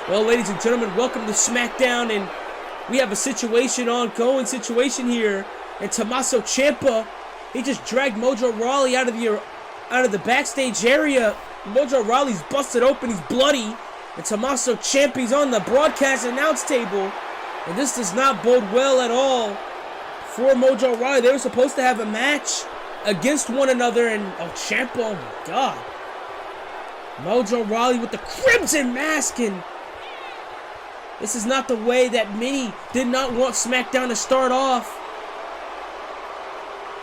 Well, ladies and gentlemen, welcome to SmackDown, and we have a ongoing situation here. And Tommaso Ciampa, he just dragged Mojo Rawley out of the backstage area. Mojo Rawley's busted open, he's bloody, and Tommaso Ciampa's on the broadcast announce table. And this does not bode well at all for Mojo Rawley. They were supposed to have a match against one another, and Ciampa, oh my God. Mojo Rawley with the crimson mask, and this is not the way that many did not want SmackDown to start off.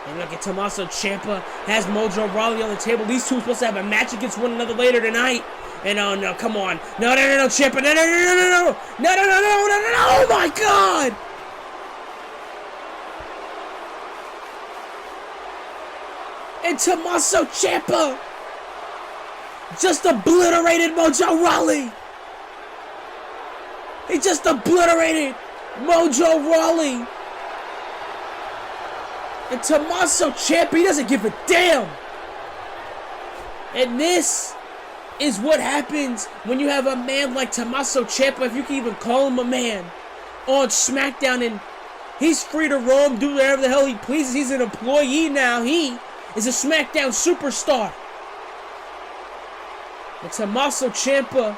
And look at Tommaso Ciampa has Mojo Rawley on the table. These two are supposed to have a match against one another later tonight. And oh no, come on. No, Ciampa. No. Oh my God. And Tommaso Ciampa just obliterated Mojo Rawley. He just obliterated Mojo Rawley. And Tommaso Ciampa, he doesn't give a damn. And this is what happens when you have a man like Tommaso Ciampa, if you can even call him a man, on SmackDown, and he's free to roam, do whatever the hell he pleases. He's an employee now. He is a SmackDown superstar. And Tommaso Ciampa,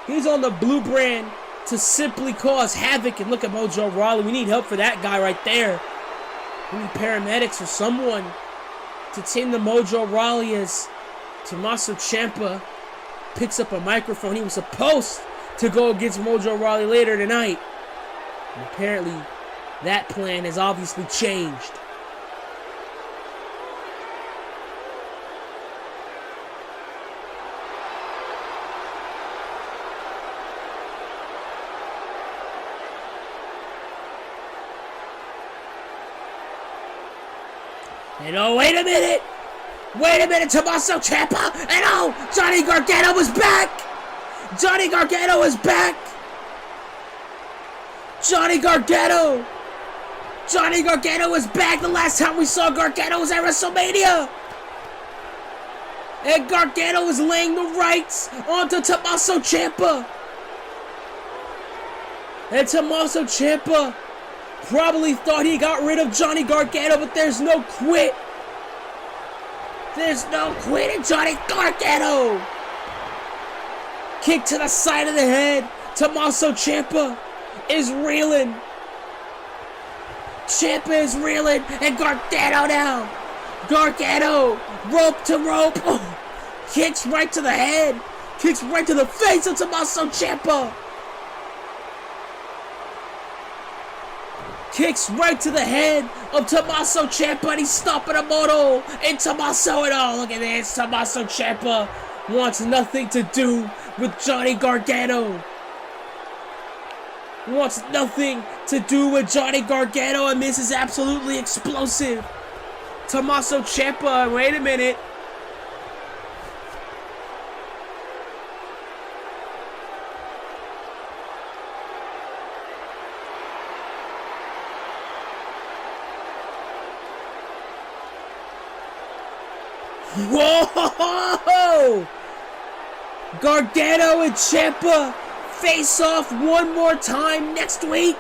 he's on the blue brand to simply cause havoc. And look at Mojo Rawley. We need help for that guy right there. We need paramedics or someone to tend to Mojo Rawley as Tommaso Ciampa picks up a microphone. He was supposed to go against Mojo Rawley later tonight. And apparently that plan has obviously changed. And oh, wait a minute, Tommaso Ciampa, and oh, Johnny Gargano is back! Johnny Gargano is back! Johnny Gargano is back! The last time we saw Gargano was at WrestleMania! And Gargano is laying the rights onto Tommaso Ciampa! And Tommaso Ciampa probably thought he got rid of Johnny Gargano, but there's no quit. There's no quit in Johnny Gargano. Kick to the side of the head. Tommaso Ciampa is reeling. Ciampa is reeling, and Gargano now. Gargano, rope to rope. Oh, kicks right to the head. Kicks right to the face of Tommaso Ciampa. Kicks right to the head of Tommaso Ciampa, and he's stomping a moto. And Tommaso, and oh, look at this. Tommaso Ciampa wants nothing to do with Johnny Gargano. Wants nothing to do with Johnny Gargano, and this is absolutely explosive. Tommaso Ciampa, wait a minute. Whoa! Gargano and Ciampa face off one more time next week.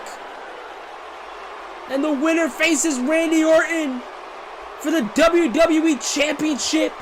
And the winner faces Randy Orton for the WWE Championship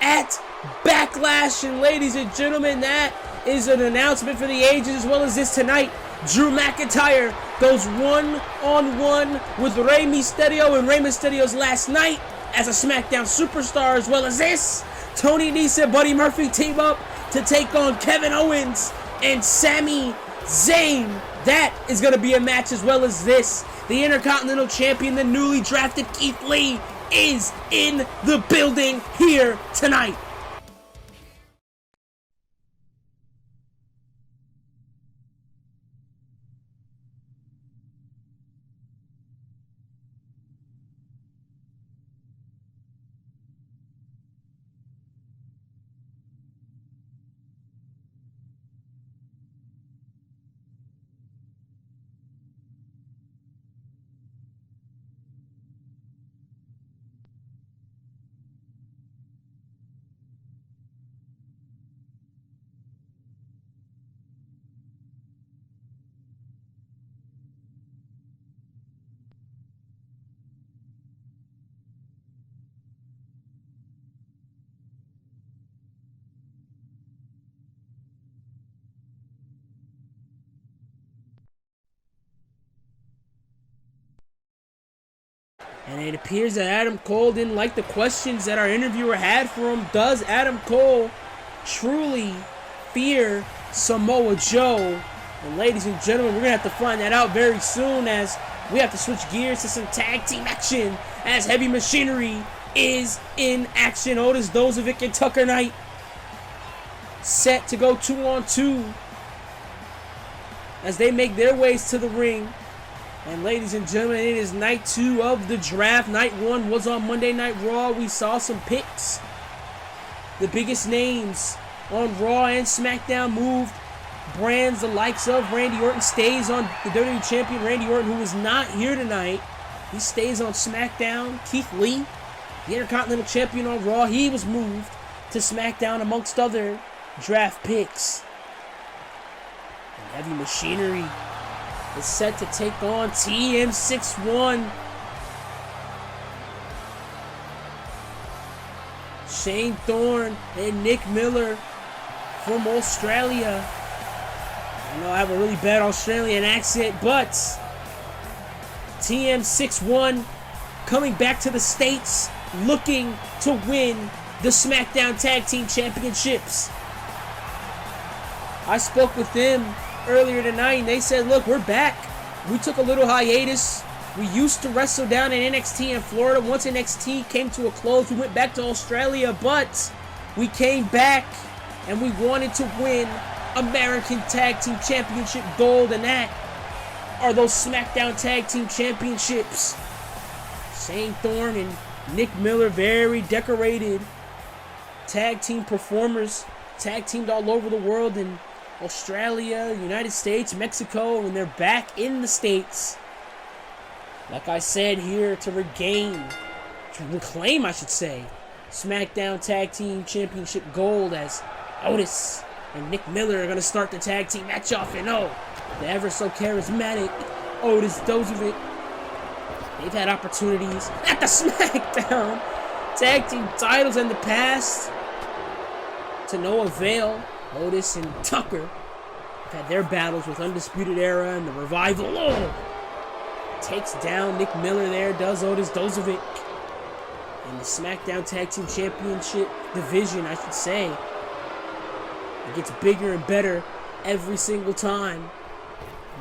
at Backlash. And ladies and gentlemen, that is an announcement for the ages, as well as this tonight. Drew McIntyre goes one-on-one with Rey Mysterio, and Rey Mysterio's last night as a SmackDown superstar, as well as this. Tony Nese and Buddy Murphy team up to take on Kevin Owens and Sami Zayn. That is going to be a match, as well as this. The Intercontinental Champion, the newly drafted Keith Lee, is in the building here tonight. And it appears that Adam Cole didn't like the questions that our interviewer had for him. Does Adam Cole truly fear Samoa Joe? And ladies and gentlemen, we're going to have to find that out very soon, as we have to switch gears to some tag team action, as Heavy Machinery is in action. Otis Dozovic and Tucker Knight set to go 2-on-2 as they make their ways to the ring. And ladies and gentlemen, it is night 2 of the draft. Night 1 was on Monday Night Raw. We saw some picks. The biggest names on Raw and SmackDown moved. Brands the likes of Randy Orton stays on the WWE Champion. Randy Orton, who is not here tonight, he stays on SmackDown. Keith Lee, the Intercontinental Champion on Raw, he was moved to SmackDown amongst other draft picks. And Heavy Machinery is set to take on TM61. Shane Thorne and Nick Miller from Australia. I know I have a really bad Australian accent, but TM61 coming back to the States looking to win the SmackDown Tag Team Championships. I spoke with them earlier tonight and they said, look, we're back. We took a little hiatus. We used to wrestle down in NXT in Florida. Once NXT came to a close, we went back to Australia, but we came back and we wanted to win American Tag Team Championship gold, and that are those SmackDown Tag Team Championships. Shane Thorne and Nick Miller, very decorated tag team performers, tag teamed all over the world in Australia, United States, Mexico, and they're back in the States. Like I said, here to reclaim, I should say, SmackDown Tag Team Championship gold, as Otis and Nick Miller are going to start the tag team match off. And the ever so charismatic Otis Dozovic. They've had opportunities at the SmackDown tag team titles in the past to no avail. Otis and Tucker have had their battles with Undisputed Era and the Revival. Takes down Nick Miller there, does Otis Dozovic. And the SmackDown Tag Team Championship division, I should say, it gets bigger and better every single time.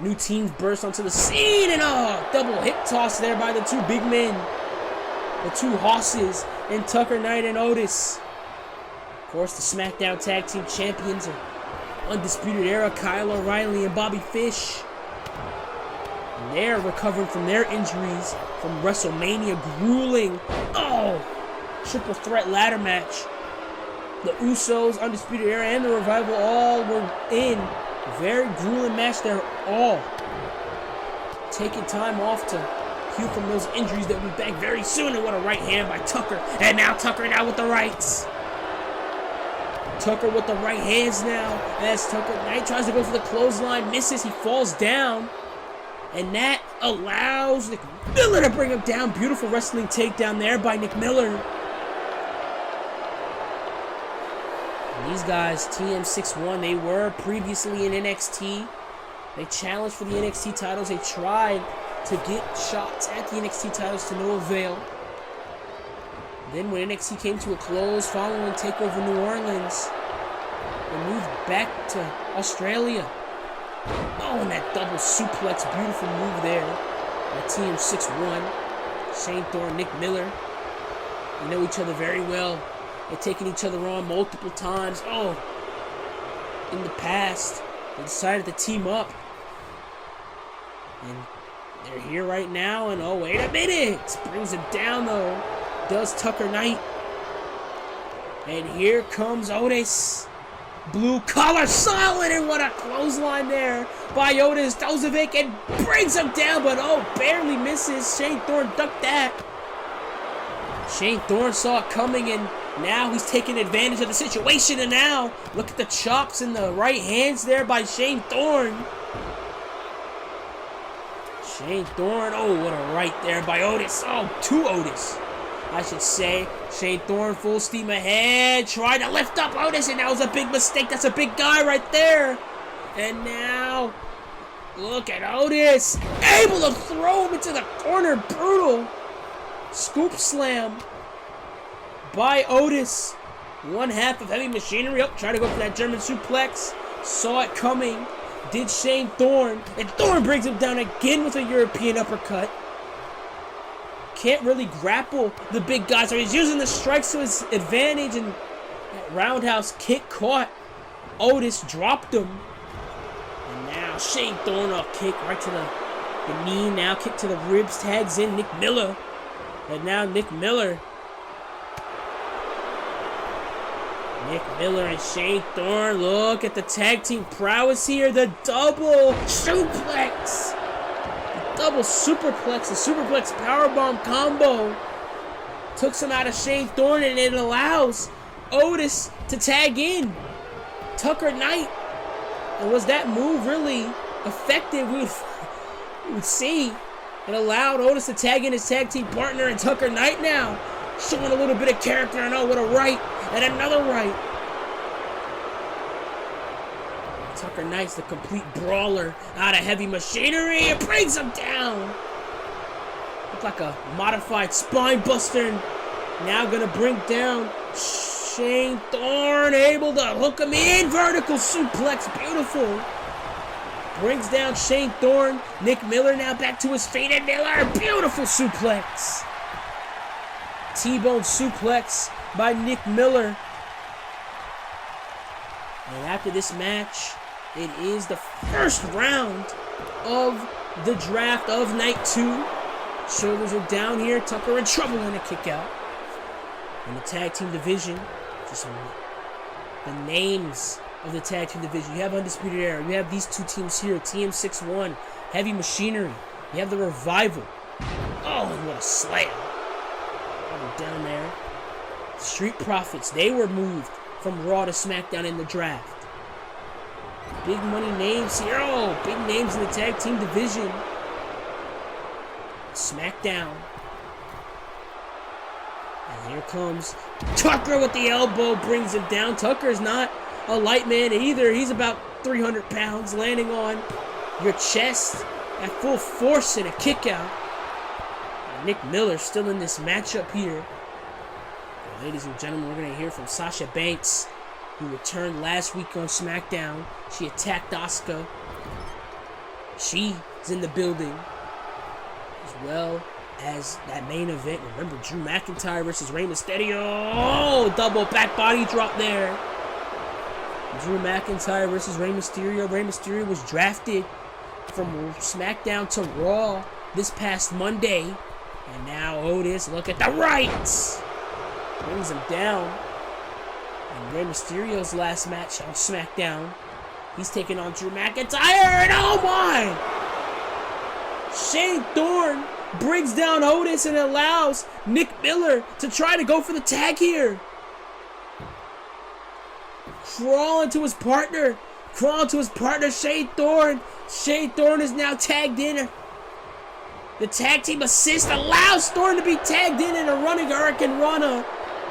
New teams burst onto the scene, and double hip toss there by the two big men. The two hosses, and Tucker Knight and Otis. Of course, the SmackDown Tag Team Champions are Undisputed Era, Kyle O'Reilly and Bobby Fish. And they're recovering from their injuries from WrestleMania. Grueling, triple threat ladder match. The Usos, Undisputed Era, and the Revival all were in a very grueling match. They're all taking time off to heal from those injuries. They'll be back very soon. And what a right hand by Tucker. And now Tucker with the rights. Tucker with the right hands now. As Tucker Knight tries to go for the clothesline, misses. He falls down. And that allows Nick Miller to bring him down. Beautiful wrestling takedown there by Nick Miller. These guys, TM61, they were previously in NXT. They challenged for the NXT titles. They tried to get shots at the NXT titles to no avail. Then when NXT came to a close following TakeOver New Orleans, they moved back to Australia. And that double suplex, beautiful move there by TM61. Shane Thorne, Nick Miller, they know each other very well. They've taken each other on multiple times. In the past, they decided to team up. And they're here right now. And wait a minute. Brings him down though. Does Tucker Knight. And here comes Otis. Blue collar solid. And what a clothesline there by Otis Dozovic. And brings him down. But barely misses. Shane Thorne ducked that. Shane Thorne saw it coming, and now he's taking advantage of the situation. And now, look at the chops and the right hands there by Shane Thorne. Shane Thorne, what a right there by Otis. To Otis, I should say. Shane Thorne full steam ahead, trying to lift up Otis, and that was a big mistake. That's a big guy right there. And now, look at Otis, able to throw him into the corner. Brutal. Scoop slam by Otis. One half of Heavy Machinery. Oh, try to go for that German suplex. Saw it coming. Did Shane Thorne. And Thorne brings him down again with a European uppercut. Can't really grapple the big guy, so he's using the strikes to his advantage, and that roundhouse kick caught. Otis dropped him. And now Shane Thorne off kick right to the knee. Now kick to the ribs, tags in Nick Miller. And now Nick Miller and Shane Thorne. Look at the tag team prowess here. The double suplex. Double superplex, the superplex powerbomb combo took some out of Shane Thorne, and it allows Otis to tag in Tucker Knight. And was that move really effective? We would see. It allowed Otis to tag in his tag team partner and Tucker Knight now, showing a little bit of character. And oh, what a right and another right. Tucker Knight's the complete brawler out of Heavy Machinery. It brings him down. Look like a modified spine buster. Now gonna bring down Shane Thorne. Able to hook him in. Vertical suplex. Beautiful. Brings down Shane Thorne. Nick Miller now back to his feet. And Miller. Beautiful suplex. T-bone suplex by Nick Miller. And after this match, it is the first round of the draft of night 2. Shoulders are down here. Tucker in trouble in a kick out. In the tag team division, just the names of the tag team division. You have Undisputed Era. You have these two teams here. TM61, Heavy Machinery. You have the Revival. Oh, and what a slam. Down there. Street Profits. They were moved from Raw to SmackDown in the draft. Big money names here. Oh, big names in the tag team division. SmackDown. And here comes Tucker with the elbow. Brings him down. Tucker's not a light man either. He's about 300 pounds. Landing on your chest at full force in a kick out. And Nick Miller still in this matchup here. Ladies and gentlemen, we're going to hear from Sasha Banks, who returned last week on SmackDown. She attacked Asuka. She's in the building, as well as that main event. Remember, Drew McIntyre versus Rey Mysterio. Oh, double back body drop there. Drew McIntyre versus Rey Mysterio. Rey Mysterio was drafted from SmackDown to Raw this past Monday. And now Otis, look at the rights. Brings him down. And Rey Mysterio's last match on SmackDown, he's taking on Drew McIntyre, and oh my! Shane Thorne brings down Otis and allows Nick Miller to try to go for the tag here. Crawling to his partner, Shane Thorne. Shane Thorne is now tagged in. The tag team assist allows Thorne to be tagged in a running Hurricane Rana.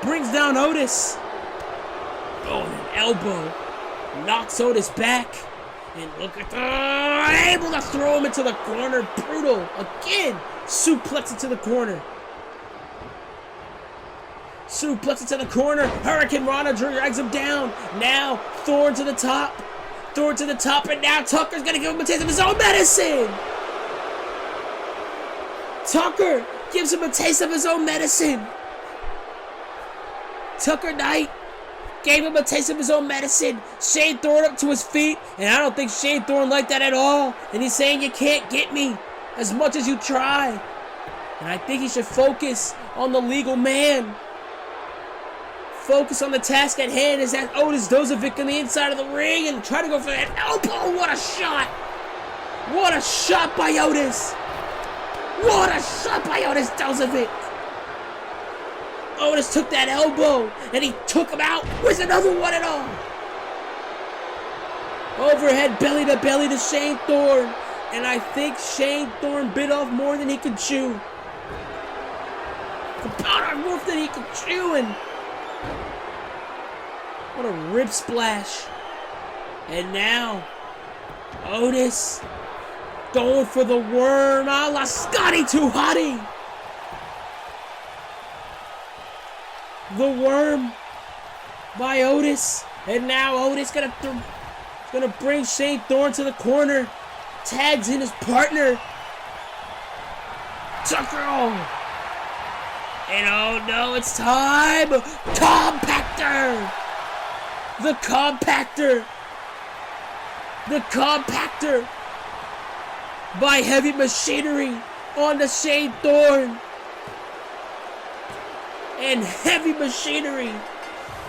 Brings down Otis. Oh, and an elbow. Knocks Otis back. And look at the... able to throw him into the corner. Brutal. Again. Suplex into the corner. Suplex into the corner. Hurricane Rana drags him down. Now, Thorne to the top. Thorne to the top. And now Tucker's going to give him a taste of his own medicine. Tucker gives him a taste of his own medicine. Tucker Knight gave him a taste of his own medicine. Shane Thorne up to his feet, and I don't think Shane Thorne liked that at all. And he's saying, you can't get me as much as you try. And I think he should focus on the legal man. Focus on the task at hand. Is that Otis Dozovic on the inside of the ring and try to go for that elbow. What a shot. What a shot by Otis. What a shot by Otis Dozovic. Otis took that elbow, and he took him out with another one and all. Overhead belly to Shane Thorne. And I think Shane Thorne bit off more than he could chew. About more than he could chew, and what a rib splash. And now, Otis going for the worm a la Scotty 2 Hotty. the worm by Otis. And now Otis gonna bring Shane Thorne to the corner. Tags in his partner. Tucker. And oh no, it's time. Compactor. The Compactor. The Compactor by Heavy Machinery on the Shane Thorne. And Heavy Machinery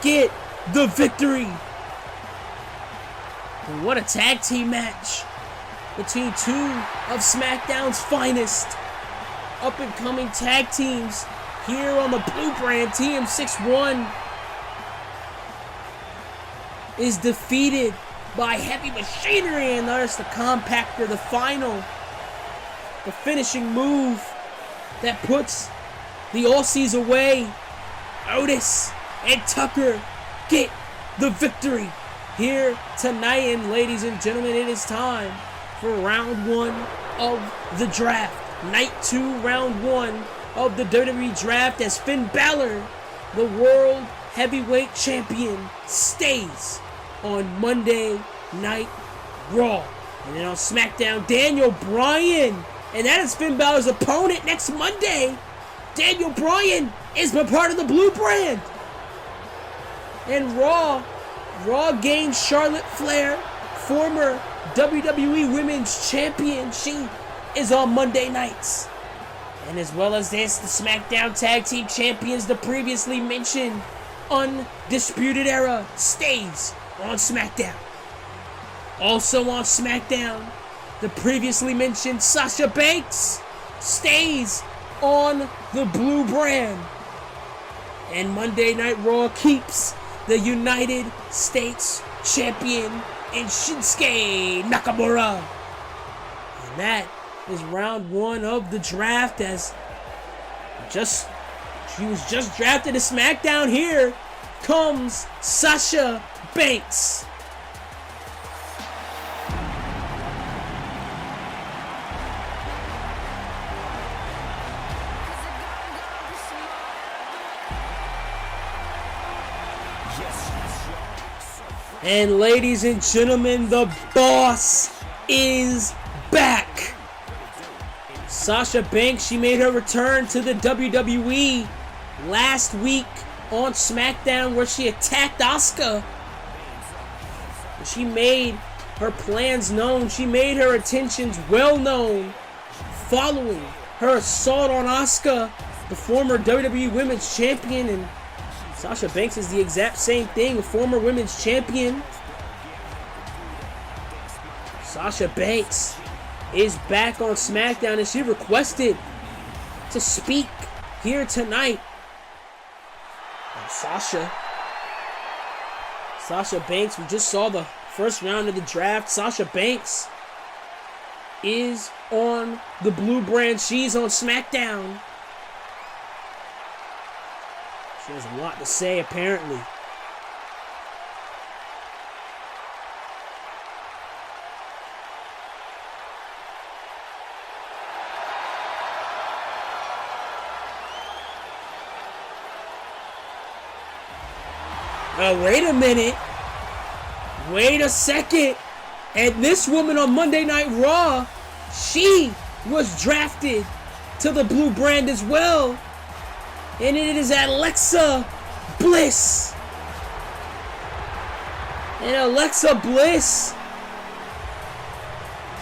get the victory. And what a tag team match between two of SmackDown's finest up-and-coming tag teams here on the Blue Brand. TM61 is defeated by Heavy Machinery, and there's the Compactor, the finishing move that puts the Aussies away. Otis and Tucker get the victory here tonight. And ladies and gentlemen, it is time for round one of the draft. Night 2, round 1 of the WWE draft, as Finn Balor, the World Heavyweight Champion, stays on Monday Night Raw. And then on SmackDown, Daniel Bryan, and that is Finn Balor's opponent next Monday. Daniel Bryan is a part of the Blue Brand. And Raw gained Charlotte Flair, former WWE Women's Champion. She is on Monday nights. And as well as this, the SmackDown Tag Team Champions, the previously mentioned Undisputed Era, stays on SmackDown. Also on SmackDown, the previously mentioned Sasha Banks stays on the Blue Brand. And Monday Night Raw keeps the United States Champion in Shinsuke Nakamura. And that is round 1 of the draft, as she was just drafted to SmackDown. Here comes Sasha Banks. And ladies and gentlemen, the boss is back. Sasha Banks, she made her return to the WWE last week on SmackDown, where she attacked Asuka. She made her plans known. She made her intentions well known following her assault on Asuka, the former WWE Women's Champion. And Sasha Banks is the exact same thing, a former Women's Champion. Sasha Banks is back on SmackDown, and she requested to speak here tonight. And Sasha Banks, we just saw the first round of the draft. Sasha Banks is on the Blue Brand. She's on SmackDown. She has a lot to say, apparently. Wait a minute. Wait a second. And this woman on Monday Night Raw, she was drafted to the Blue Brand as well. And it is Alexa Bliss. And Alexa Bliss,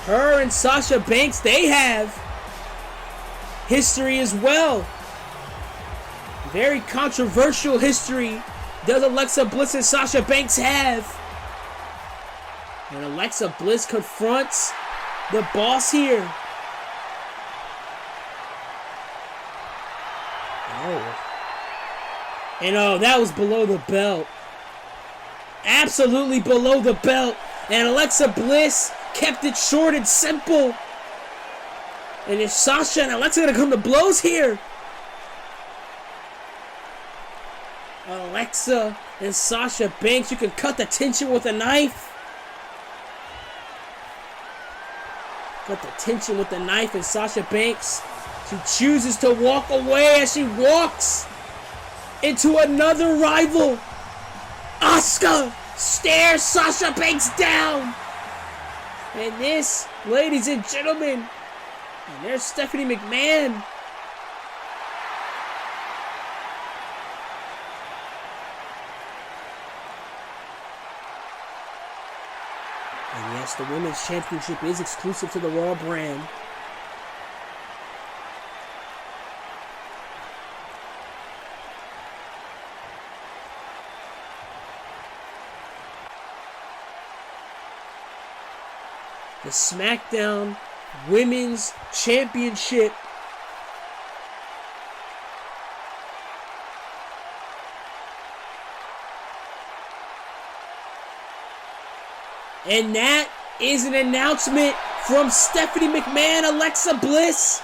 her and Sasha Banks, they have history as well. Very controversial history does Alexa Bliss and Sasha Banks have. And Alexa Bliss confronts the boss here. And that was below the belt. Absolutely below the belt. And Alexa Bliss kept it short and simple. And if Sasha and Alexa are going to come to blows here. Alexa and Sasha Banks, you can cut the tension with a knife. Cut the tension with the knife, and Sasha Banks, she chooses to walk away as she walks into another rival. Asuka stares Sasha Banks down. And this, ladies and gentlemen, and there's Stephanie McMahon. And yes, the Women's Championship is exclusive to the Raw brand. The SmackDown Women's Championship and that is an announcement from Stephanie McMahon, Alexa Bliss,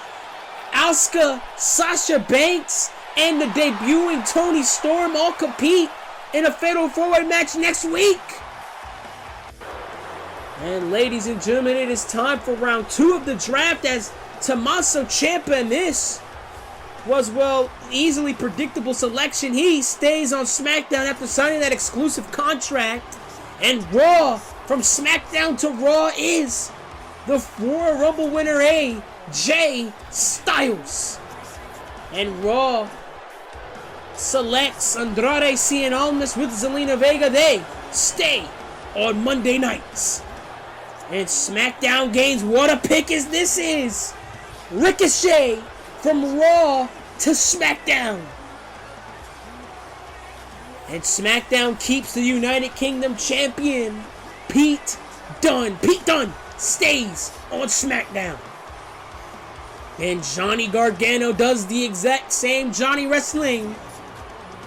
Asuka, Sasha Banks, and the debuting Toni Storm all compete in a Fatal 4-Way match next week. And ladies and gentlemen, it is time for round 2 of the draft as Tommaso Ciampa, and this was, well, easily predictable selection. He stays on SmackDown after signing that exclusive contract. And Raw, from SmackDown to Raw, is the Royal Rumble winner AJ Styles. And Raw selects Andrade Cien Almas with Zelina Vega. They stay on Monday nights. And SmackDown gains, what a pick as this is! Ricochet from Raw to SmackDown. And SmackDown keeps the United Kingdom champion, Pete Dunne. Pete Dunne stays on SmackDown. And Johnny Gargano does the exact same. Johnny Wrestling,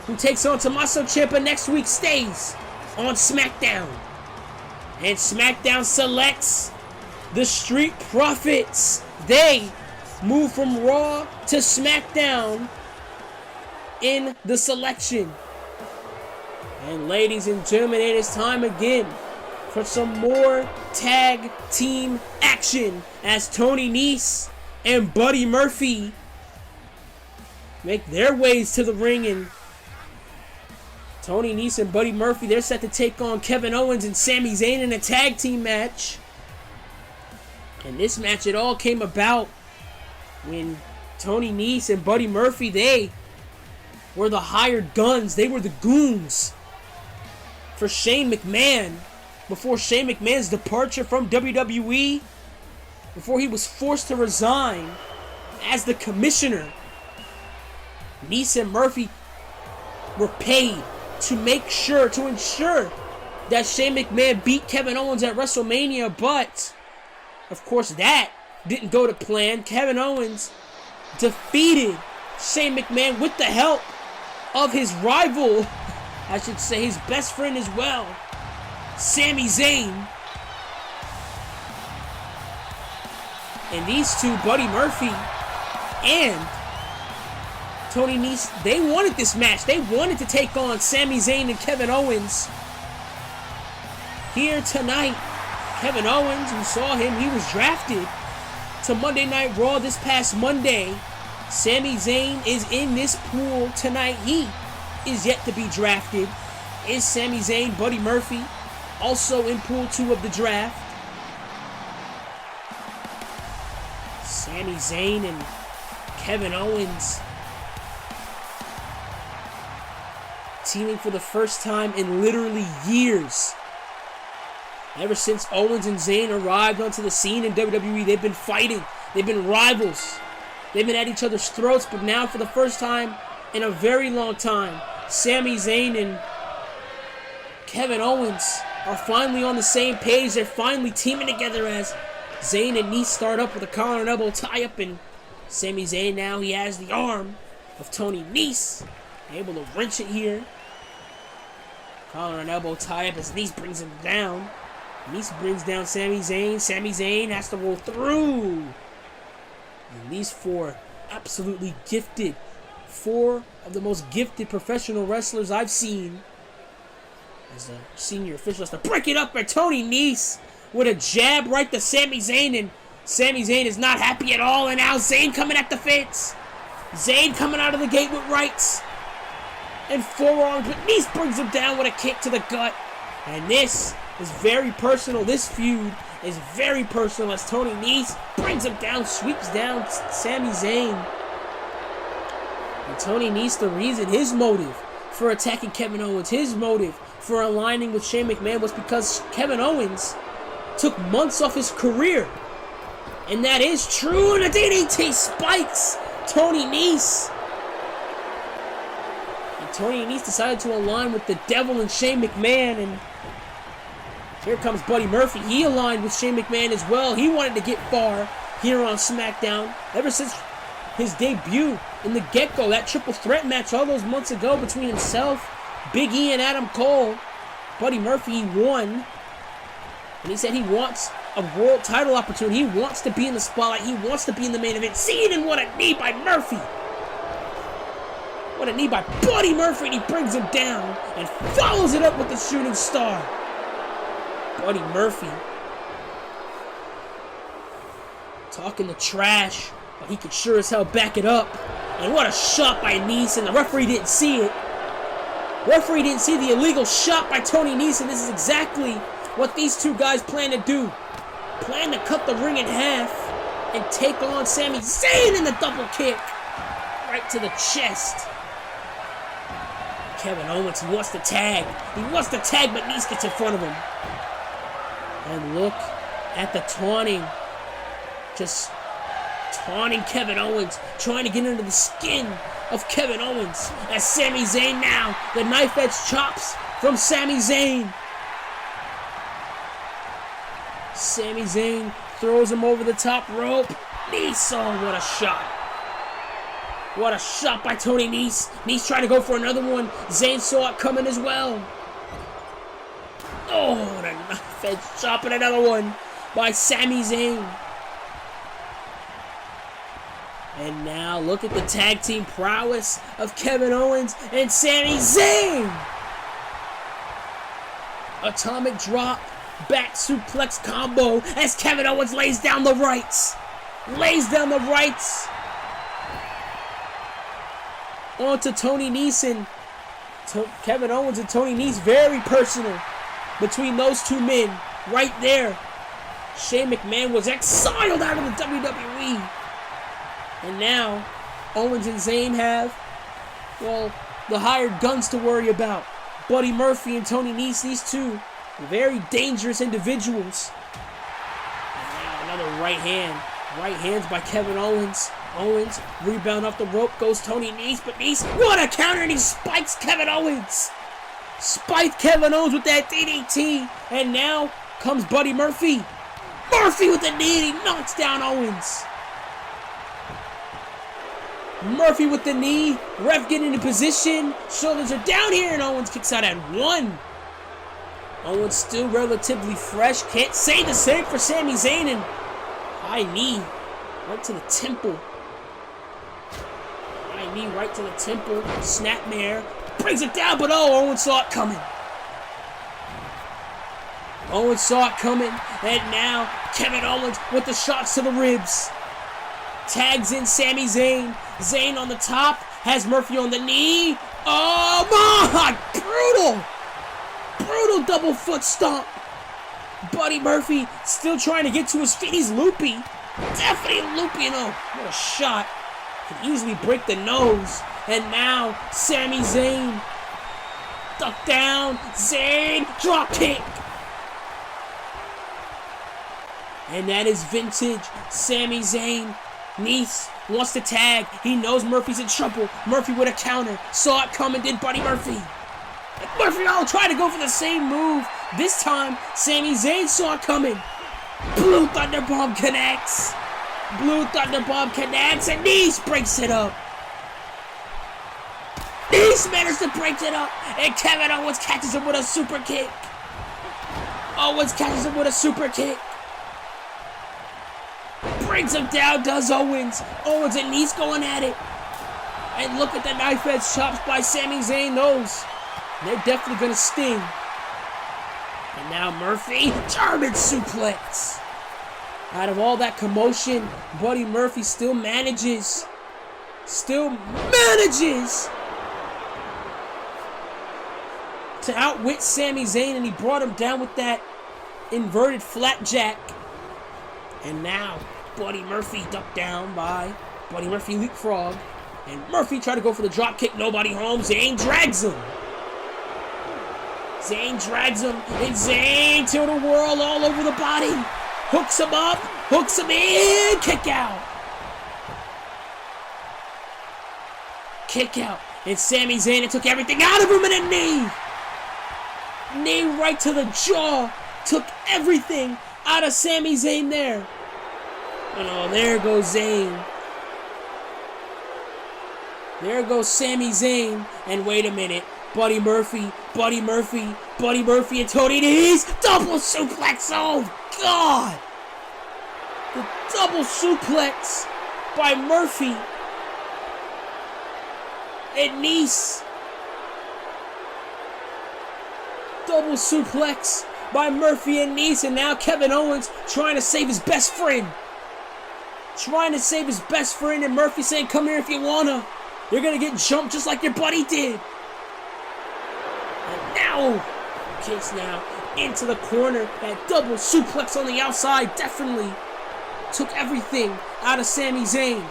who takes on Tommaso Ciampa next week, stays on SmackDown. And SmackDown selects the Street Profits. They move from Raw to SmackDown in the selection. And ladies and gentlemen, it is time again for some more tag team action as Tony Nese and Buddy Murphy make their ways to the ring. And Tony Nese and Buddy Murphy, they're set to take on Kevin Owens and Sami Zayn in a tag team match. And this match, it all came about when Tony Nese and Buddy Murphy, they were the hired guns. They were the goons for Shane McMahon before Shane McMahon's departure from WWE, before he was forced to resign as the commissioner. Nese and Murphy were paid to ensure that Shane McMahon beat Kevin Owens at WrestleMania, but of course that didn't go to plan. Kevin Owens defeated Shane McMahon with the help of his rival, I should say his best friend as well, Sami Zayn. And these two, Buddy Murphy and Tony Nese, they wanted this match. They wanted to take on Sami Zayn and Kevin Owens here tonight. Kevin Owens, we saw him, he was drafted to Monday Night Raw this past Monday. Sami Zayn is in this pool tonight. He is yet to be drafted. Is Sami Zayn, Buddy Murphy, also in pool 2 of the draft? Sami Zayn and Kevin Owens teaming for the first time in literally years. Ever since Owens and Zayn arrived onto the scene in WWE, they've been fighting. They've been rivals. They've been at each other's throats, but now for the first time in a very long time, Sami Zayn and Kevin Owens are finally on the same page. They're finally teaming together as Zayn and Nese start up with a collar and elbow tie-up, and Sami Zayn now, he has the arm of Tony Nese, able to wrench it here. Collar and elbow tie-up as Nese brings him down. Nese brings down Sami Zayn. Sami Zayn has to roll through. And these four absolutely gifted, 4 of the most gifted professional wrestlers I've seen. As a senior official has to break it up by Tony Nese with a jab right to Sami Zayn, and Sami Zayn is not happy at all, and now Zayn coming at the fence. Zayn coming out of the gate with rights. and forearms, but Nice brings him down with a kick to the gut. And this is very personal. This feud is very personal as Tony Nese brings him down, sweeps down Sami Zayn. And Tony Nese, the reason, his motive for attacking Kevin Owens, his motive for aligning with Shane McMahon was because Kevin Owens took months off his career. And that is true, and the DDT spikes Tony Nese. And Tony Nese decided to align with the devil and Shane McMahon, and here comes Buddy Murphy. He aligned with Shane McMahon as well. He wanted to get far here on SmackDown. Ever since his debut in the get-go, that triple threat match all those months ago between himself, Big E, and Adam Cole, Buddy Murphy won. And he said he wants a world title opportunity. He wants to be in the spotlight. He wants to be in the main event. See it, and what a knee by Murphy. What a knee by Buddy Murphy, and he brings him down and follows it up with the shooting star. Buddy Murphy talking the trash, but he could sure as hell back it up. And what a shot by Nese, and the referee didn't see it. Referee didn't see the illegal shot by Tony Nese, and this is exactly what these two guys plan to do. Plan to cut the ring in half and take on Sami Zayn in the double kick right to the chest. Kevin Owens, he wants to tag. He wants to tag, but Nese gets in front of him. And look at the taunting. Just taunting Kevin Owens, trying to get under the skin of Kevin Owens. As Sami Zayn now, the knife edge chops from Sami Zayn. Sami Zayn throws him over the top rope. Nese, oh, what a shot. What a shot by Tony Nese. Nese trying to go for another one. Zayn saw it coming as well. Oh, the knife edge chop, and another one by Sami Zayn. And now look at the tag team prowess of Kevin Owens and Sami Zayn. Atomic drop, back suplex combo as Kevin Owens lays down the rights. Lays down the rights onto Tony Nese, and Kevin Owens and Tony Nese, very personal between those two men right there. Shane McMahon was exiled out of the WWE. And now, Owens and Zayn have, well, the hired guns to worry about. Buddy Murphy and Tony Nese, these two very dangerous individuals. And now another right hand. Right hands by Kevin Owens. Owens, rebound off the rope, goes Tony Nese, but Nese, what a counter, and he spikes Kevin Owens. Spiked Kevin Owens with that DDT, and now comes Buddy Murphy. Murphy with the knee, and he knocks down Owens. Murphy with the knee, ref getting into position, shoulders are down here, and Owens kicks out at one. Owens still relatively fresh, can't say the same for Sami Zayn, and high knee right to the temple. High knee right to the temple, snapmare, brings it down, but oh, Owens saw it coming. Owens saw it coming, and now Kevin Owens with the shots to the ribs. Tags in Sami Zayn. Zayn on the top, has Murphy on the knee. Oh my, brutal. Brutal double foot stomp. Buddy Murphy still trying to get to his feet. He's loopy. Definitely loopy, and oh, what a shot. Could easily break the nose. And now, Sami Zayn. Duck down. Zayn, drop kick. And that is vintage Sami Zayn. Nese wants to tag. He knows Murphy's in trouble. Murphy with a counter. Saw it coming, did Buddy Murphy. And Murphy tried to go for the same move. This time, Sami Zayn saw it coming. Blue Thunder Bomb connects. Blue Thunder Bomb connects, and Nese breaks it up. Nese managed to break it up, and Kevin Owens catches him with a super kick. Owens catches him with a super kick. Brings him down, does Owens. Owens and Nese going at it. And look at the knife edge chops by Sami Zayn. They're definitely going to sting. And now Murphy, German suplex. Out of all that commotion, Buddy Murphy still manages to outwit Sami Zayn, and he brought him down with that inverted flapjack. And now, Buddy Murphy ducked down by Buddy Murphy leapfrog. And Murphy tried to go for the drop kick. Nobody home. Zayn drags him. Zayn drags him. And Zayn to the world all over the body. Hooks him up. Hooks him in. Kick out. Kick out. And Sami Zayn took everything out of him in a knee. Knee right to the jaw. Took everything out of Sami Zayn there. And oh, there goes Zayn. There goes Sami Zayn. And wait a minute. Buddy Murphy, Buddy Murphy, Buddy Murphy, and Tony Nese. Double suplex. Oh, God. The double suplex by Murphy and Nese. Double suplex by Murphy and Nese. And now Kevin Owens trying to save his best friend. Trying to save his best friend. And Murphy saying, come here if you wanna. You're gonna get jumped just like your buddy did. And now, kicks now into the corner. That double suplex on the outside definitely took everything out of Sami Zayn.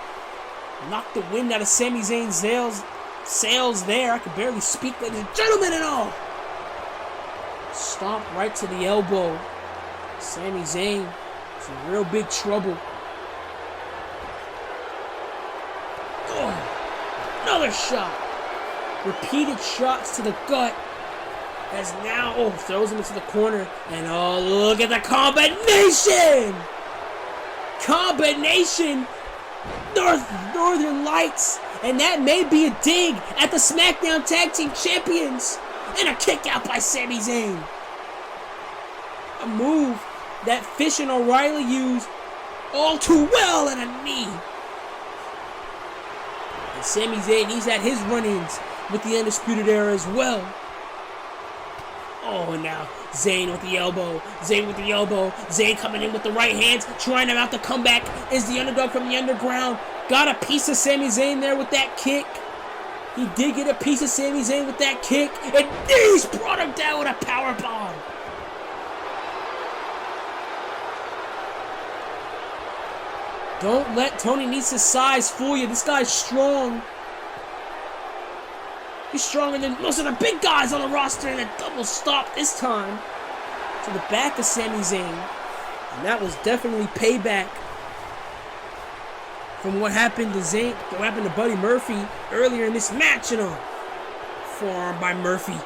Knocked the wind out of Sami Zayn's sails there. I could barely speak, ladies and gentlemen, and all. Stomp right to the elbow. Sami Zayn is in real big trouble. Oh, another shot. Repeated shots to the gut. As now, throws him into the corner. And oh, look at the combination. Combination. Northern Lights. And that may be a dig at the SmackDown Tag Team Champions. And a kick out by Sami Zayn. A move that Fish and O'Reilly used all too well in a knee. And Sami Zayn, he's had his run-ins with the Undisputed Era as well. Oh, and now Zayn with the elbow. Zayn with the elbow. Zayn coming in with the right hands, trying out the comeback. Is the underdog from the underground. Got a piece of Sami Zayn there with that kick. He did get a piece of Sami Zayn with that kick. And he's brought him down with a powerbomb. Don't let Tony Nese's size fool you. This guy's strong. He's stronger than most of the big guys on the roster. And a double stop this time to the back of Sami Zayn. And that was definitely payback from what happened to Zayn, what happened to Buddy Murphy earlier in this match. You know, forearm by Murphy.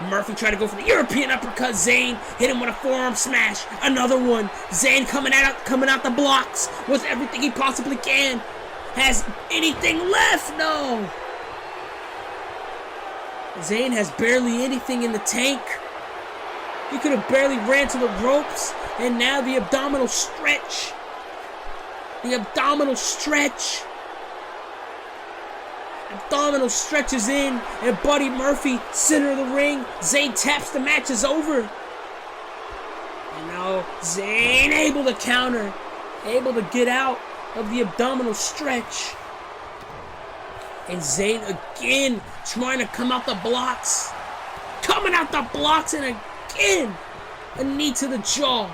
Murphy tried to go for the European uppercut. Zayn hit him with a forearm smash. Another one. Zayn coming out the blocks with everything he possibly can. Has anything left? No. Zayn has barely anything in the tank. He could have barely ran to the ropes. And now the abdominal stretch. The abdominal stretch. Abdominal stretches in. And Buddy Murphy, center of the ring. Zayn taps, the match is over. And now Zayn able to counter. Able to get out of the abdominal stretch. And Zayn again trying to come out the blocks. Coming out the blocks, and again a knee to the jaw.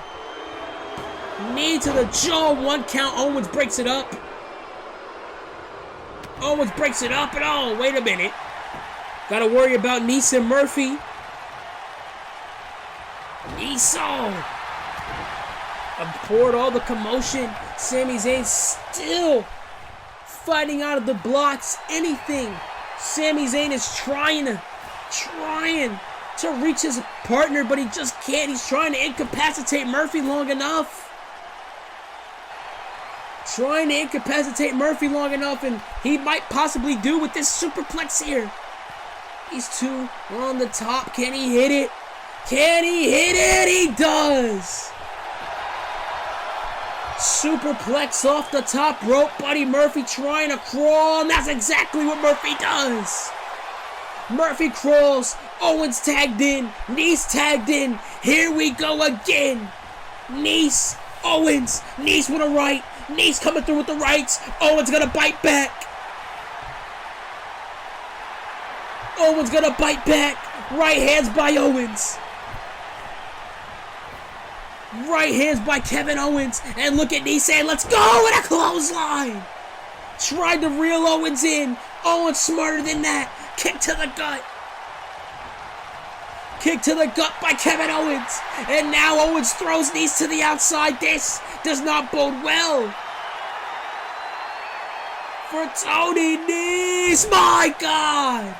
Knee to the jaw. 1 count. Owens breaks it up. Owens breaks it up, and oh, wait a minute. Gotta worry about Nese and Murphy. Nese aboard all the commotion. Sami Zayn still fighting out of the blocks. Anything. Sami Zayn is trying to reach his partner, but he just can't. He's trying to incapacitate Murphy long enough. And he might possibly do with this superplex here. These two on the top. Can he hit it? He does. Superplex off the top rope. Buddy Murphy trying to crawl, and that's exactly what Murphy does. Murphy crawls. Owens tagged in. Nese tagged in. Here we go again. Nese, Owens. Nese with a right. Nese coming through with the rights. Owens gonna bite back. Right hands by Owens. Right hands by Kevin Owens. And look at Nice saying, let's go with a clothesline. Tried to reel Owens in. Owens smarter than that. Kick to the gut. Kick to the gut by Kevin Owens. And now Owens throws Nice to the outside. This does not bode well for Tony Nese. My God.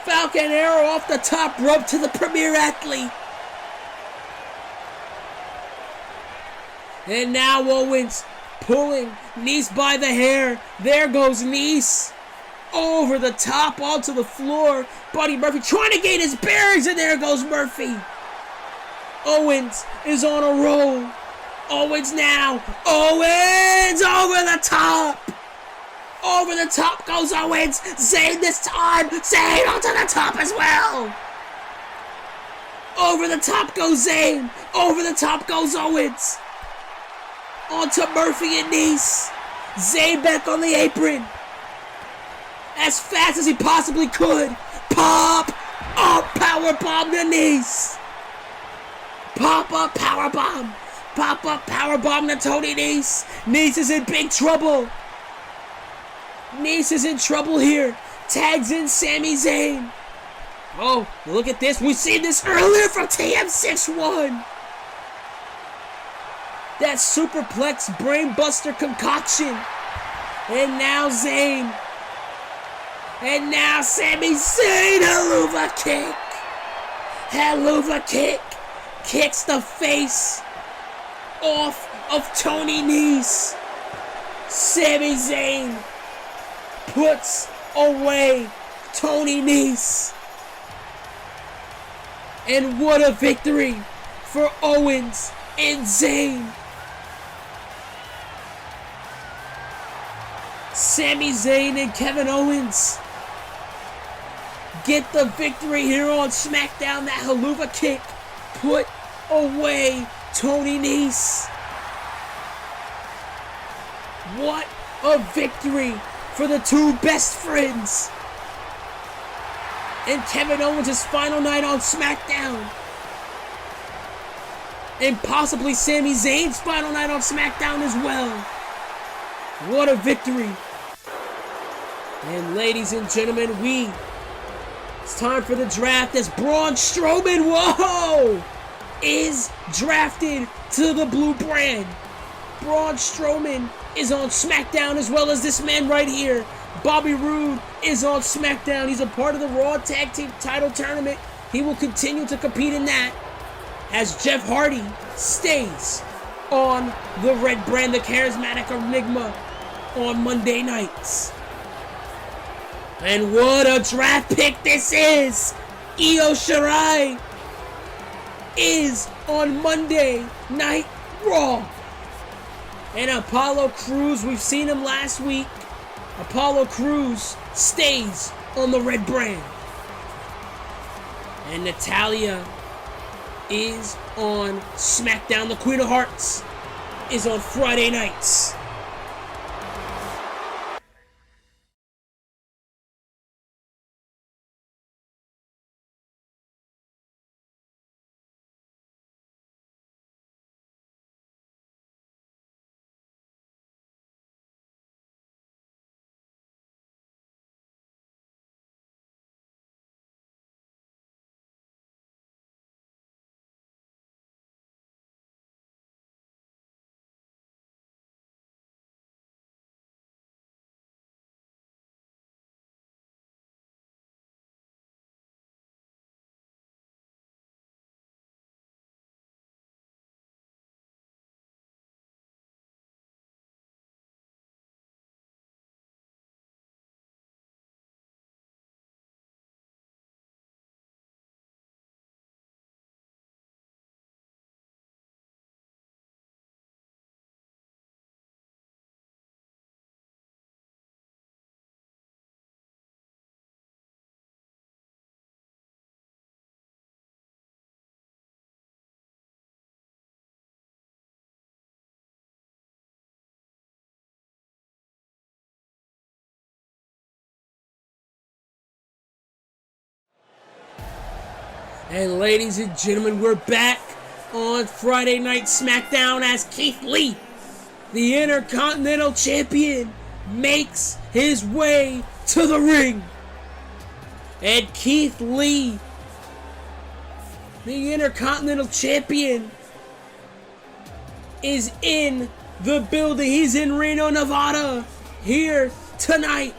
Falcon Arrow off the top rope to the Premier Athlete. And now Owens pulling Nice by the hair. There goes Nice. Over the top onto the floor. Buddy Murphy trying to gain his bearings, and there goes Murphy. Owens is on a roll. Owens now. Owens over the top. Over the top goes Owens. Zayn this time. Zayn onto the top as well. Over the top goes Zayn. Over the top goes Owens. Onto Murphy and Nice. Zayn back on the apron. As fast as he possibly could. Pop up powerbomb to Nice. Pop up powerbomb. Pop up powerbomb to Tony Nese. Nese is in big trouble. Nese is in trouble here. Tags in Sami Zayn. Oh, look at this. We've seen this earlier from TM61. That superplex brainbuster concoction. And now Zayn. And now Sami Zayn. Helluva kick. Helluva kick. Kicks the face off of Tony Nese. Sami Zayn puts away Tony Nese. And what a victory for Owens and Zayn. Sami Zayn and Kevin Owens get the victory here on SmackDown. That Helluva kick put away Tony Nese. What a victory for the two best friends. And Kevin Owens' final night on SmackDown. And possibly Sami Zayn's final night on SmackDown as well. What a victory. And ladies and gentlemen, it's time for the draft as Braun Strowman, whoa, is drafted to the blue brand. Braun Strowman is on SmackDown as well as this man right here. Bobby Roode is on SmackDown. He's a part of the Raw Tag Team title tournament. He will continue to compete in that as Jeff Hardy stays on the red brand, the charismatic enigma, on Monday nights. And what a draft pick this is! Io Shirai is on Monday Night Raw. And Apollo Crews, we've seen him last week. Apollo Crews stays on the red brand. And Natalya is on SmackDown. The Queen of Hearts is on Friday nights. And ladies and gentlemen, we're back on Friday Night SmackDown as Keith Lee, the Intercontinental Champion, makes his way to the ring. And Keith Lee, the Intercontinental Champion, is in the building. He's in Reno, Nevada, here tonight.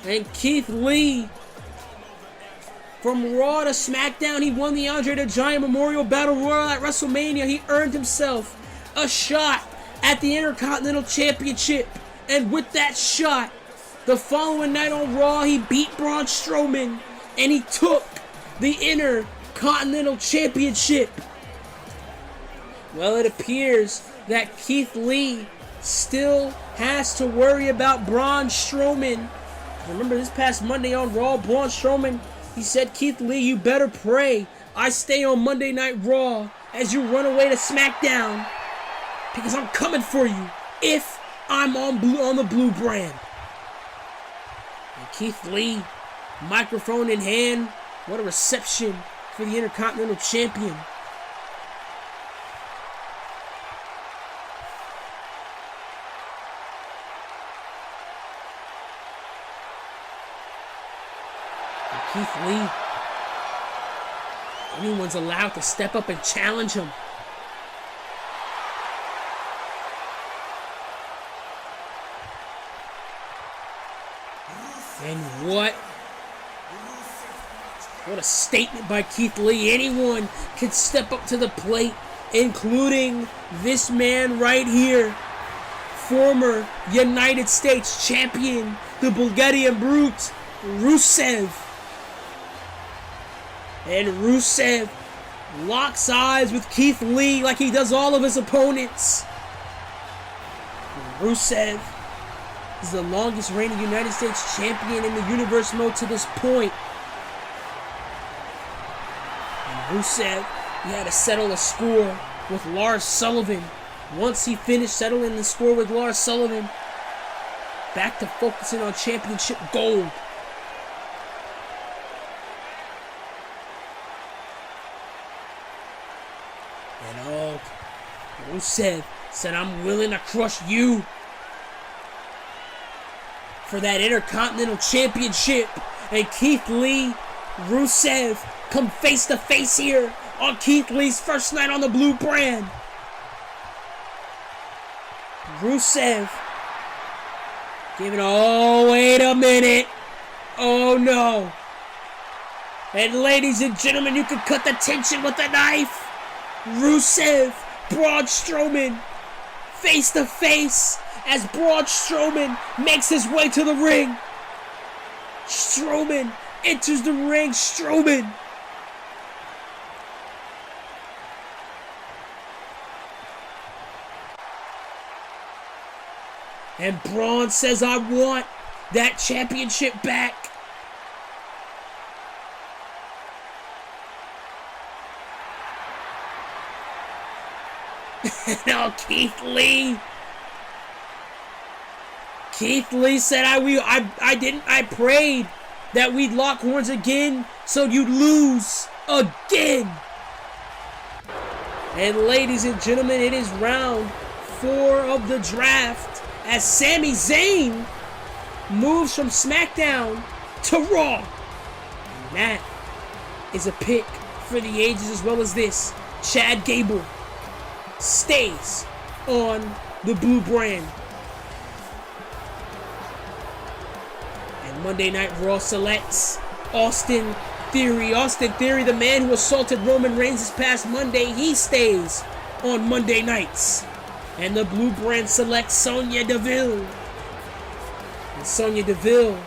And Keith Lee, from Raw to SmackDown, he won the Andre the Giant Memorial Battle Royal at WrestleMania. He earned himself a shot at the Intercontinental Championship. And with that shot, the following night on Raw, he beat Braun Strowman and he took the Intercontinental Championship. Well, it appears that Keith Lee still has to worry about Braun Strowman. Remember this past Monday on Raw, Braun Strowman, he said, "Keith Lee, you better pray I stay on Monday Night Raw as you run away to SmackDown, because I'm coming for you if I'm on the blue brand." And Keith Lee, microphone in hand, what a reception for the Intercontinental Champion. Keith Lee, anyone's allowed to step up and challenge him. And what a statement by Keith Lee. Anyone can step up to the plate, including this man right here, former United States champion, the Bulgarian Brute, Rusev. And Rusev locks eyes with Keith Lee like he does all of his opponents. Rusev is the longest reigning United States champion in the Universe mode to this point. And Rusev, he had to settle a score with Lars Sullivan. Once he finished settling the score with Lars Sullivan, back to focusing on championship gold. And Rusev said, "I'm willing to crush you for that Intercontinental Championship." And Keith Lee, Rusev come face to face here on Keith Lee's first night on the blue brand. Rusev giving, oh, wait a minute. Oh, no. And ladies and gentlemen, you can cut the tension with a knife. Rusev, Braun Strowman, face to face as Braun Strowman makes his way to the ring. Strowman enters the ring. Strowman. And Braun says, "I want that championship back." No, Keith Lee. Keith Lee said, I prayed that we'd lock horns again so you'd lose again. And ladies and gentlemen, it is round 4 of the draft as Sami Zayn moves from SmackDown to Raw. And that is a pick for the ages, as well as this. Chad Gable stays on the blue brand. And Monday Night Raw selects Austin Theory. Austin Theory, the man who assaulted Roman Reigns this past Monday, he stays on Monday nights. And the blue brand selects Sonya Deville. And Sonya Deville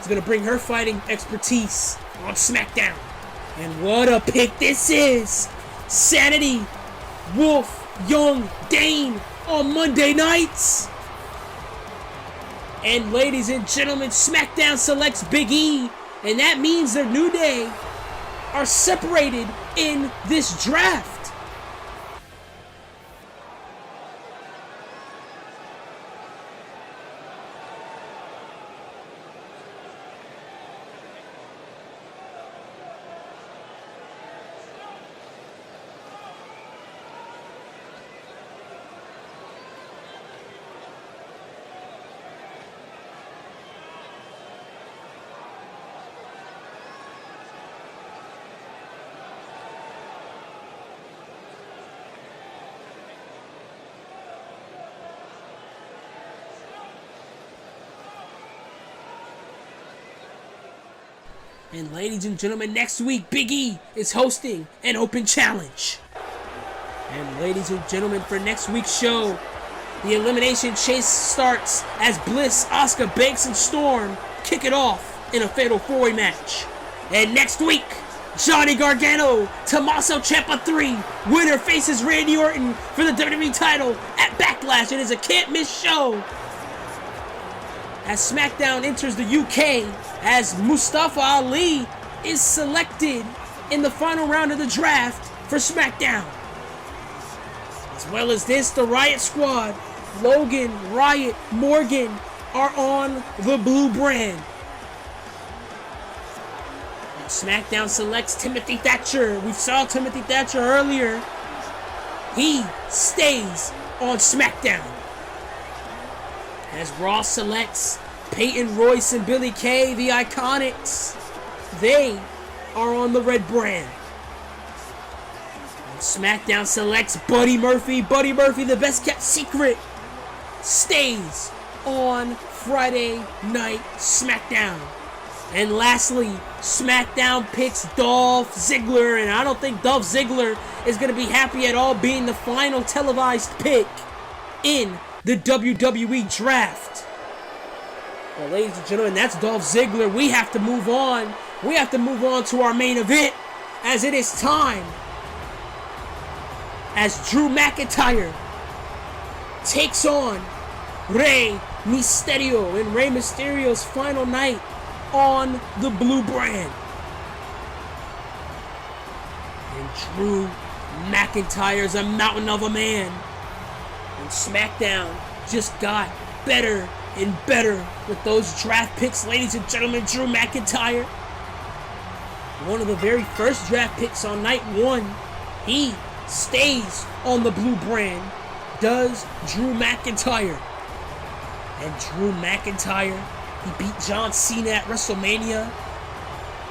is going to bring her fighting expertise on SmackDown. And what a pick this is! Sanity, Wolf, Young, Dane on Monday nights. And ladies and gentlemen, SmackDown selects Big E. And that means the New Day are separated in this draft. And ladies and gentlemen, next week, Big E is hosting an open challenge. And ladies and gentlemen, for next week's show, the elimination chase starts as Bliss, Asuka, Banks, and Storm kick it off in a fatal 4-way match. And next week, Johnny Gargano, Tommaso Ciampa 3, winner faces Randy Orton for the WWE title at Backlash. It is a can't-miss show. As SmackDown enters the UK, as Mustafa Ali is selected in the final round of the draft for SmackDown. As well as this, the Riot Squad, Logan, Riot, Morgan, are on the blue brand. SmackDown selects Timothy Thatcher. We saw Timothy Thatcher earlier. He stays on SmackDown. As Raw selects Peyton Royce and Billie Kay, the Iconics. They are on the red brand. And SmackDown selects Buddy Murphy. Buddy Murphy, the best kept secret, stays on Friday Night SmackDown. And lastly, SmackDown picks Dolph Ziggler, and I don't think Dolph Ziggler is going to be happy at all being the final televised pick in the WWE Draft. Well, ladies and gentlemen, that's Dolph Ziggler. We have to move on. We have to move on to our main event, as it is time as Drew McIntyre takes on Rey Mysterio in Rey Mysterio's final night on the blue brand. And Drew McIntyre's a mountain of a man. And SmackDown just got better and better with those draft picks. Ladies and gentlemen, Drew McIntyre, one of the very first draft picks on night one. He stays on the blue brand. Does Drew McIntyre. And Drew McIntyre, he beat John Cena at WrestleMania.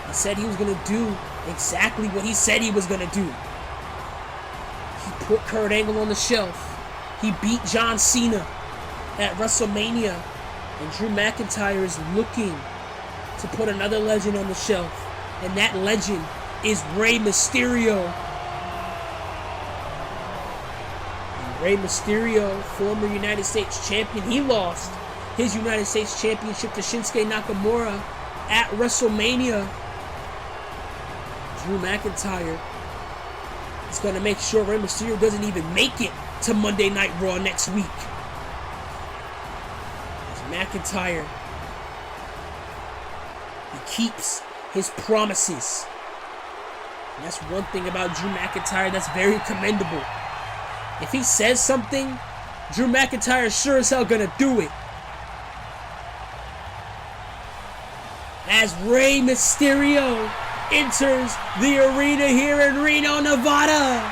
He said he was going to do exactly what he said he was going to do. He put Kurt Angle on the shelf. He beat John Cena at WrestleMania. And Drew McIntyre is looking to put another legend on the shelf. And that legend is Rey Mysterio. And Rey Mysterio, former United States champion, he lost his United States Championship to Shinsuke Nakamura at WrestleMania. Drew McIntyre is going to make sure Rey Mysterio doesn't even make it to Monday Night Raw next week. As McIntyre, he keeps his promises. And that's one thing about Drew McIntyre that's very commendable. If he says something, Drew McIntyre is sure as hell going to do it. As Rey Mysterio enters the arena here in Reno, Nevada.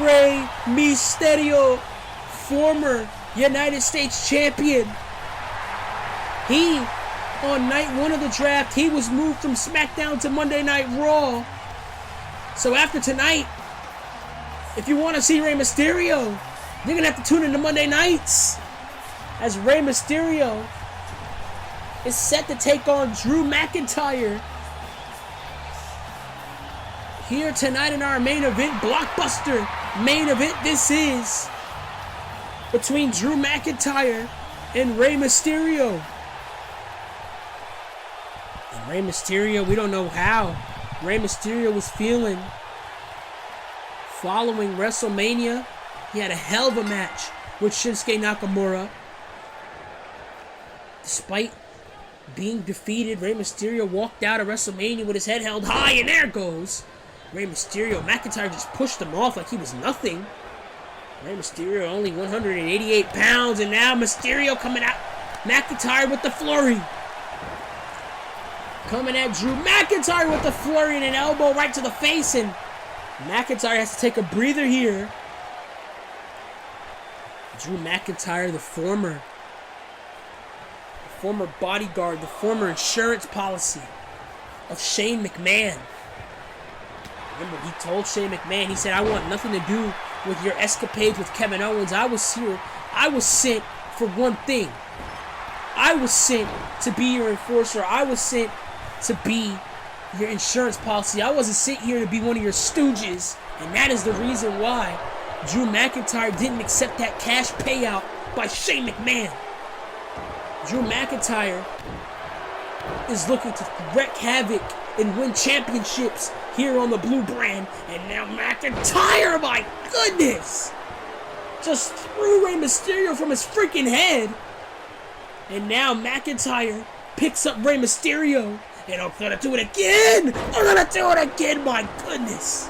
Rey Mysterio, former United States champion. He, on night one of the draft, he was moved from SmackDown to Monday Night Raw. So after tonight, if you want to see Rey Mysterio, you're going to have to tune into Monday nights. As Rey Mysterio is set to take on Drew McIntyre here tonight in our main event, blockbuster main event. This is between Drew McIntyre and Rey Mysterio. And Rey Mysterio, we don't know how Rey Mysterio was feeling following WrestleMania. He had a hell of a match with Shinsuke Nakamura. Despite being defeated, Rey Mysterio walked out of WrestleMania with his head held high, and there goes Rey Mysterio. McIntyre just pushed him off like he was nothing. Rey Mysterio only 188 pounds, and now Mysterio coming out. McIntyre with the flurry. Coming at Drew McIntyre with the flurry and an elbow right to the face, and McIntyre has to take a breather here. Drew McIntyre, the former bodyguard, the former insurance policy of Shane McMahon. Remember, he told Shane McMahon, he said, I want nothing to do with your escapades with Kevin Owens. I was sent for one thing. I was sent to be your enforcer. I was sent to be your insurance policy. I wasn't sent here to be one of your stooges. And that is the reason why Drew McIntyre didn't accept that cash payout by Shane McMahon. Drew McIntyre is looking to wreak havoc and win championships here on the Blue brand. And now McIntyre, my goodness, just threw Rey Mysterio from his freaking head. And now McIntyre picks up Rey Mysterio. And I'm gonna do it again! I'm gonna do it again, my goodness!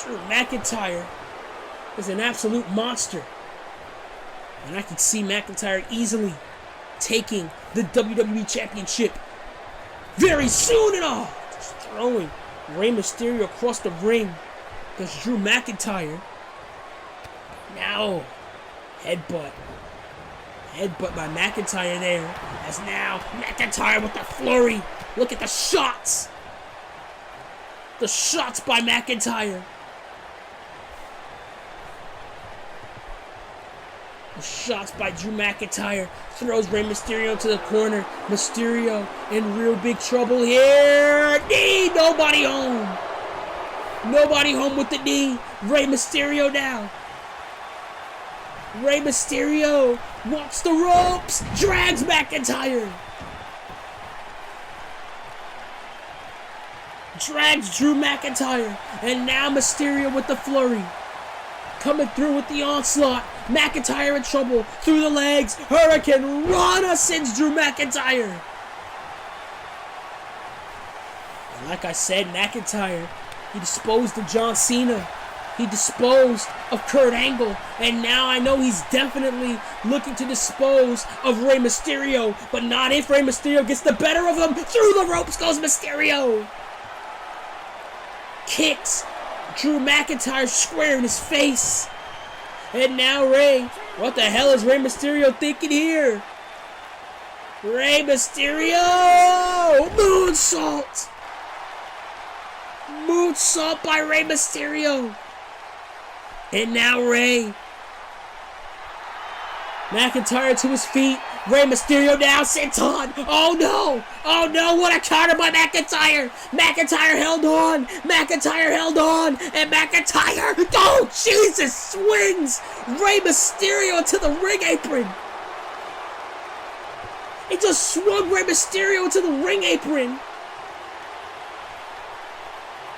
Drew McIntyre is an absolute monster. And I can see McIntyre easily taking the WWE Championship very soon and all. Just throwing Rey Mysterio across the ring. There's Drew McIntyre. Now, headbutt. Headbutt by McIntyre there. As now, McIntyre with the flurry. Look at the shots. The shots by McIntyre. The shots by Drew McIntyre. Throws Rey Mysterio to the corner. Mysterio in real big trouble here. Knee. Nobody home. Nobody home with the knee. Rey Mysterio now. Rey Mysterio walks the ropes. Drags McIntyre. Drags Drew McIntyre. And now Mysterio with the flurry. Coming through with the onslaught. McIntyre in trouble. Through the legs. Hurricane Rana sends Drew McIntyre. And like I said, McIntyre, he disposed of John Cena. He disposed of Kurt Angle. And now I know he's definitely looking to dispose of Rey Mysterio. But not if Rey Mysterio gets the better of him. Through the ropes goes Mysterio. Kicks Drew McIntyre square in his face. And now Rey. What the hell is Rey Mysterio thinking here? Rey Mysterio! Moonsault! Moonsault by Rey Mysterio. And now Rey. McIntyre to his feet. Rey Mysterio now sits on. Oh no! Oh no! What a counter by McIntyre! McIntyre held on! McIntyre held on! And McIntyre! Oh Jesus! Swings Rey Mysterio to the ring apron! He just swung Rey Mysterio to the ring apron!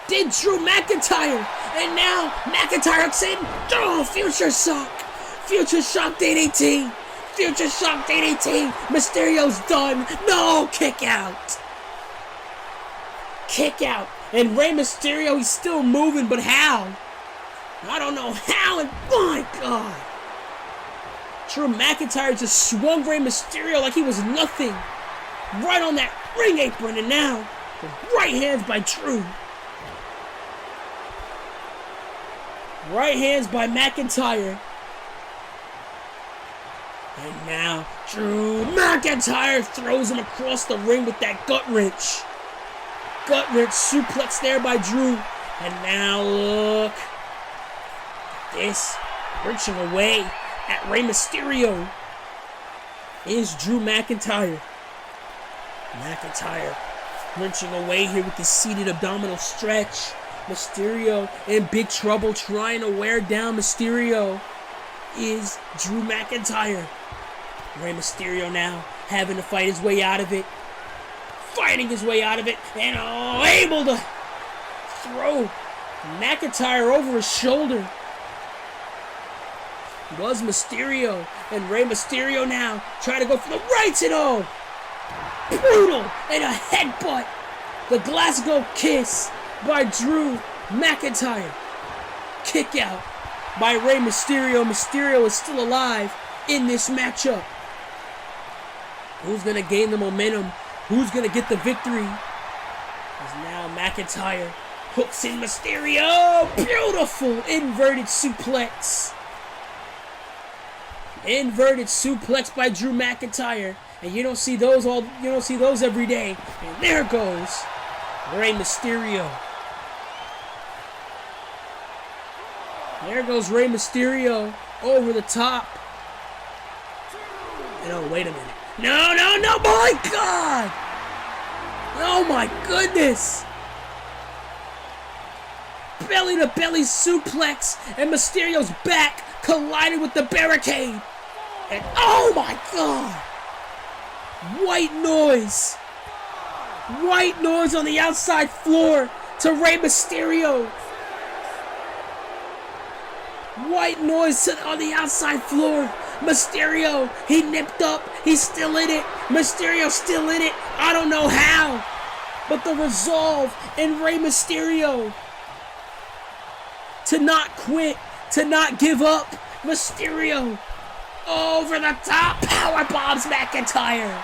Did Drew McIntyre! And now McIntyre hooks in! Oh! Future Shock! Future Shock DDT! Future Shock DDT! Mysterio's done! No! Kick out! Kick out! And Rey Mysterio, he's still moving, but how? I don't know how, and my God! Drew McIntyre just swung Rey Mysterio like he was nothing. Right on that ring apron, and now, the right hands by Drew. Right hands by McIntyre. And now, Drew McIntyre throws him across the ring with that gut wrench. Gut wrench suplex there by Drew. And now, look. This, wrenching away at Rey Mysterio, is Drew McIntyre. McIntyre wrenching away here with the seated abdominal stretch. Mysterio in big trouble trying to wear down Mysterio is Drew McIntyre. Rey Mysterio now having to fight his way out of it. Fighting his way out of it. And able to throw McIntyre over his shoulder. Was Mysterio. And Rey Mysterio now trying to go for the rights and all. Brutal. And a headbutt. The Glasgow kiss by Drew McIntyre. Kick out by Rey Mysterio. Mysterio is still alive in this matchup. Who's going to gain the momentum? Who's going to get the victory? As now McIntyre hooks in Mysterio. Beautiful inverted suplex. Inverted suplex by Drew McIntyre. And you don't see those every day. And there goes Rey Mysterio. There goes Rey Mysterio over the top. And oh, wait a minute. No, my God! Oh my goodness! Belly to belly suplex, and Mysterio's back collided with the barricade. And oh my god! White noise! White noise on the outside floor to Rey Mysterio. White noise on the outside floor. Mysterio, he nipped up. He's still in it. Mysterio's still in it. I don't know how. But the resolve in Rey Mysterio to not quit, to not give up. Mysterio over the top. Power bombs McIntyre.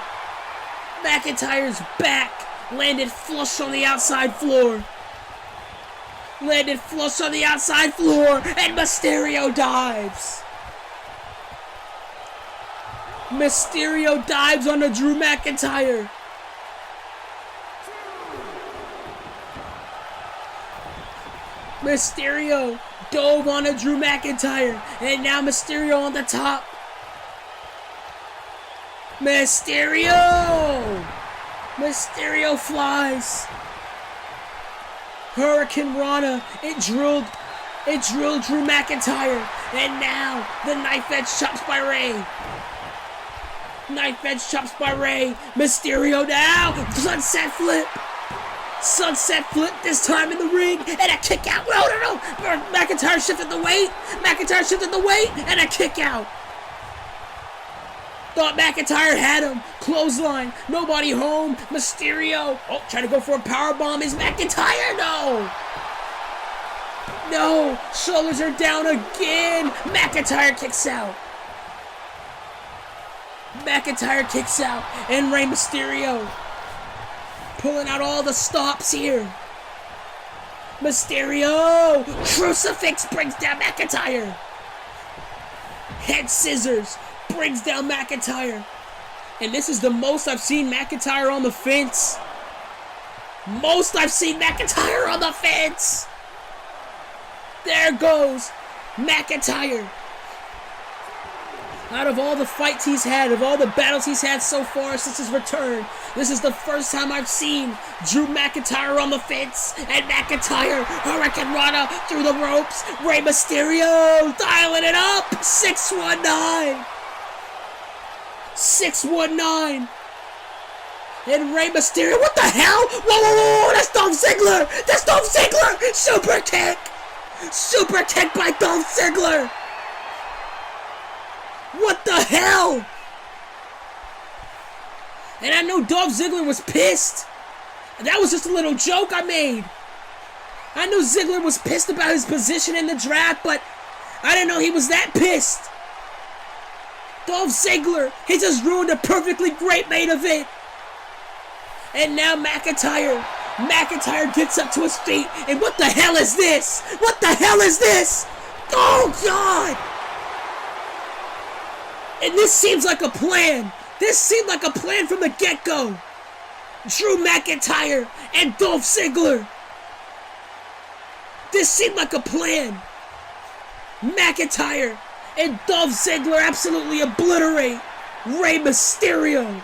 McIntyre's back. Landed flush on the outside floor. Landed flush on the outside floor. And Mysterio dives. Mysterio dives onto Drew McIntyre. Mysterio dove onto Drew McIntyre. And now Mysterio on the top. Mysterio! Mysterio flies. Hurricane Rana. It drilled Drew McIntyre. And now the knife edge chops by Rey. Knife edge chops by Rey. Mysterio now. Sunset flip. Sunset flip this time in the ring. And a kick out. No. McIntyre shifted the weight. And a kick out. Thought McIntyre had him. Clothesline. Nobody home. Mysterio. Oh, trying to go for a powerbomb. Is McIntyre? No. Shoulders are down again. McIntyre kicks out. And Rey Mysterio pulling out all the stops here. Mysterio. Crucifix brings down McIntyre. Head scissors brings down McIntyre. And this is the most I've seen McIntyre on the fence. There goes McIntyre. Out of all the fights he's had, of all the battles he's had so far since his return, this is the first time I've seen Drew McIntyre on the fence. And McIntyre, Hurricane Rana through the ropes. Rey Mysterio dialing it up. 619. And Rey Mysterio, what the hell? Whoa, that's Dolph Ziggler. Super kick by Dolph Ziggler. What the hell? And I know Dolph Ziggler was pissed. That was just a little joke I made. I knew Ziggler was pissed about his position in the draft, but I didn't know he was that pissed. Dolph Ziggler, he just ruined a perfectly great main event. And now McIntyre gets up to his feet. And what the hell is this? Oh, God. And this seems like a plan. From the get-go. Drew McIntyre and Dolph Ziggler. This seemed like a plan. McIntyre and Dolph Ziggler absolutely obliterate Rey Mysterio.